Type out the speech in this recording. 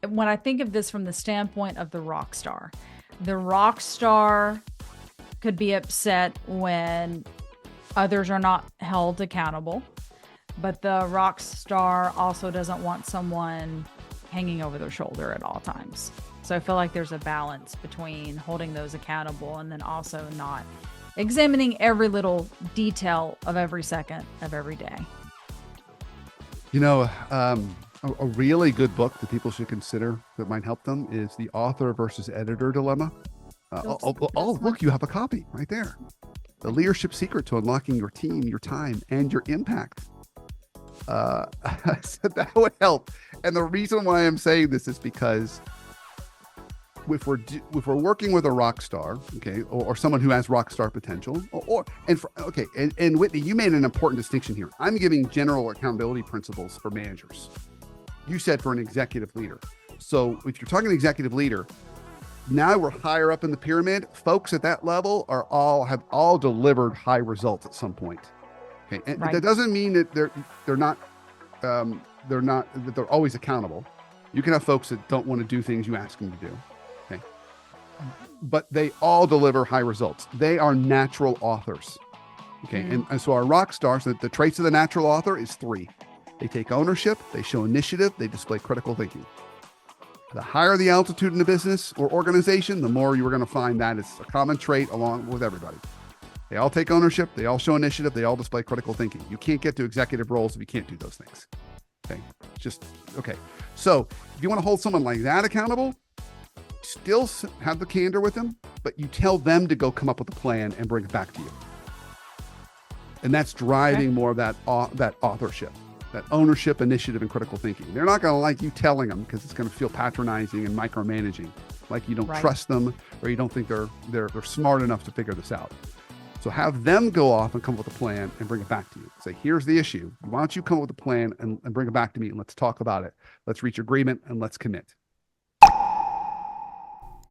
when I think of this from the standpoint of the rock star could be upset when others are not held accountable, but the rock star also doesn't want someone hanging over their shoulder at all times. So I feel like there's a balance between holding those accountable and then also not examining every little detail of every second of every day. You know, a really good book that people should consider that might help them is The Author versus Editor Dilemma. Look, you have a copy right there. The Leadership Secret to Unlocking Your Team, Your Time, and Your Impact. So that would help. And the reason why I'm saying this is because if we're working with a rock star, okay, or someone who has rock star potential, and Whitney, you made an important distinction here. I'm giving general accountability principles for managers. You said for an executive leader. So if you're talking executive leader, now we're higher up in the pyramid. Folks at that level have all delivered high results at some point. Okay, and Right. that doesn't mean that they're always accountable. You can have folks that don't want to do things you ask them to do. Okay, but they all deliver high results. They are natural authors. Okay, and so our rock stars, the traits of the natural author is 3. They take ownership, they show initiative, they display critical thinking. The higher the altitude in the business or organization, the more you are going to find that it's a common trait along with everybody. They all take ownership, they all show initiative, they all display critical thinking. You can't get to executive roles if you can't do those things. Okay. So if you want to hold someone like that accountable, still have the candor with them, but you tell them to go come up with a plan and bring it back to you. And that's driving more of that authorship, that ownership, initiative, and critical thinking. They're not going to like you telling them because it's going to feel patronizing and micromanaging, like you don't trust them or you don't think they're smart enough to figure this out. So have them go off and come up with a plan and bring it back to you. Say, here's the issue. Why don't you come up with a plan and bring it back to me and let's talk about it. Let's reach agreement and let's commit.